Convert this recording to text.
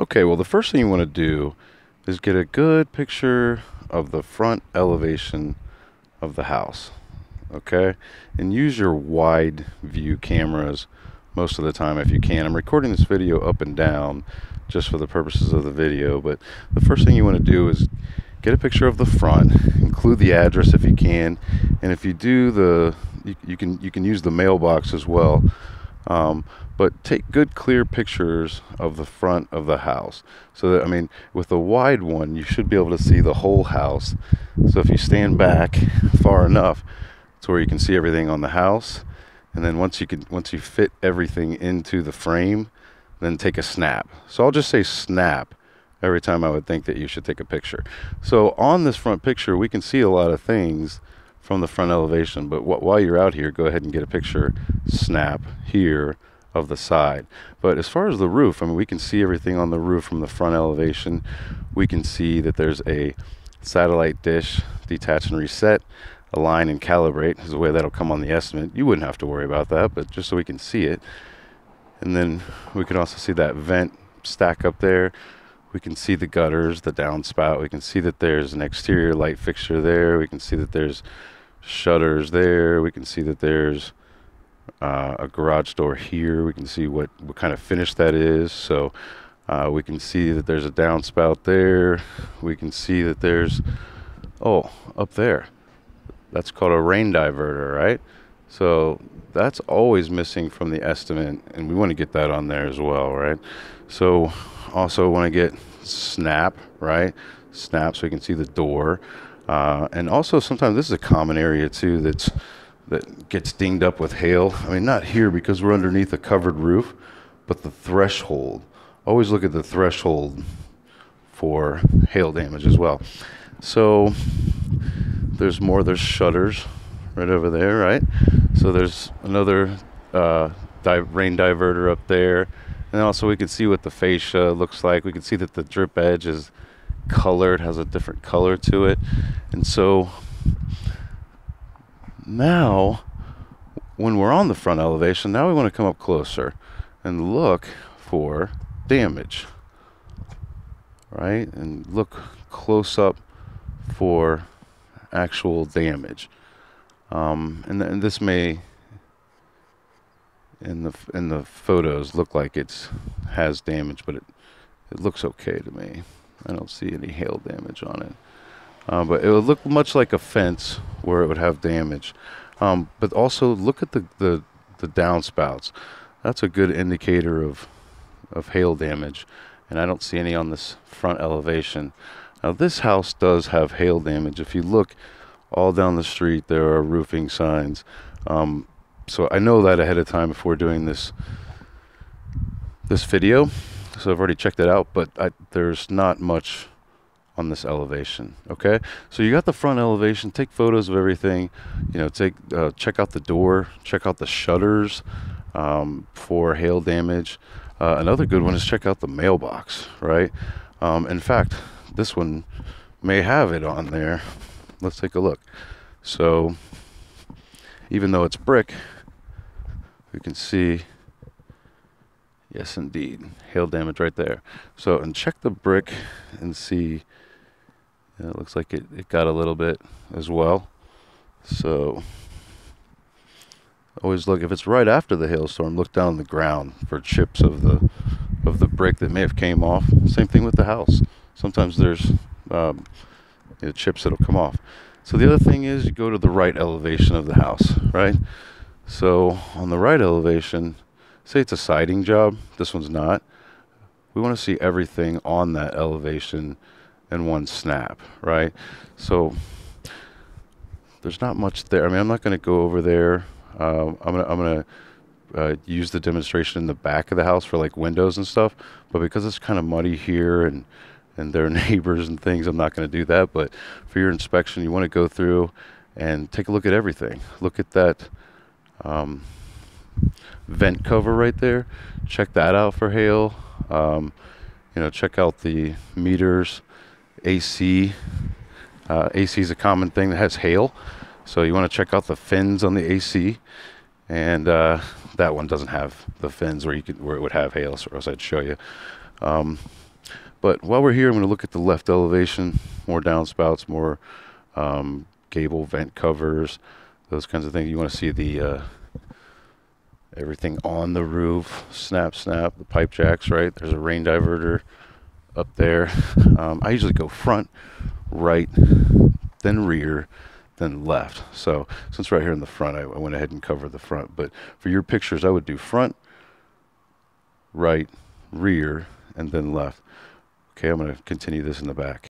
Okay, well, the first thing you want to do is get a good picture of the front elevation of the house. Okay, and use your wide view cameras most of the time if you can. I'm recording this video up and down just for the purposes of the video, but the first thing you want to do is get a picture of the front, include the address if you can, and if you do you can use the mailbox as well. But take good clear pictures of the front of the house, so that, I mean, with a wide one you should be able to see the whole house. So if you stand back far enough to where you can see everything on the house, and then once you fit everything into the frame, then take a snap. So I'll just say snap every time I would think that you should take a picture. So on this front picture we can see a lot of things from the front elevation, but while you're out here, go ahead and get a picture, snap here, of the side. But as far as the roof, I mean, we can see everything on the roof from the front elevation. We can see that there's a satellite dish, detach and reset, align and calibrate is the way that'll come on the estimate. You wouldn't have to worry about that, but just so we can see it. And then we can also see that vent stack up there. We can see the gutters, the downspout. We can see that there's an exterior light fixture there. We can see that there's shutters there. We can see that there's a garage door here. We can see what kind of finish that is. So we can see that there's a downspout there. We can see that there's, oh, up there, that's called a rain diverter, right? So that's always missing from the estimate, and we want to get that on there as well, right? So also want to get snap, right? Snap, so we can see the door. And also sometimes this is a common area too that gets dinged up with hail. I mean, not here because we're underneath a covered roof, but the threshold. Always look at the threshold for hail damage as well. So there's shutters right over there, right? So there's another rain diverter up there. And also we can see what the fascia looks like. We can see that the drip edge is colored, has a different color to it. And so now, when we're on the front elevation, now we want to come up closer and look for damage, right? And look close up for actual damage. And this may, in the photos, look like it has damage, but it looks okay to me. I don't see any hail damage on it. But it would look much like a fence where it would have damage. But also look at the downspouts. That's a good indicator of hail damage, and I don't see any on this front elevation. Now this house does have hail damage. If you look all down the street, there are roofing signs. So I know that ahead of time before doing this video. So I've already checked it out, but there's not much on this elevation. Okay, so you got the front elevation. Take photos of everything. You know, check out the door, check out the shutters for hail damage. Another good one is check out the mailbox, right? In fact, this one may have it on there. Let's take a look. So even though it's brick, we can see, yes indeed, hail damage right there. So, and check the brick and see. It looks like it got a little bit as well. So always look, if it's right after the hailstorm, look down the ground for chips of the brick that may have came off. Same thing with the house. Sometimes there's chips that'll come off. So the other thing is you go to the right elevation of the house, right? So on the right elevation, say it's a siding job, this one's not. We want to see everything on that elevation in one snap, right? So there's not much there. I mean, I'm not going to go over there. I'm gonna use the demonstration in the back of the house for like windows and stuff, but because it's kind of muddy here and their neighbors and things, I'm not going to do that. But for your inspection, you want to go through and take a look at everything. Look at that vent cover right there. Check that out for hail. Check out the meters. AC is a common thing that has hail, so you want to check out the fins on the AC, and that one doesn't have the fins where it would have hail, so else I'd show you. But while we're here, I'm going to look at the left elevation, more downspouts, more gable vent covers, those kinds of things. You want to see the everything on the roof, snap, the pipe jacks, right? There's a rain diverter up there. I usually go front, right, then rear, then left. So since right here in the front, I went ahead and covered the front. But for your pictures, I would do front, right, rear, and then left. Okay, I'm going to continue this in the back.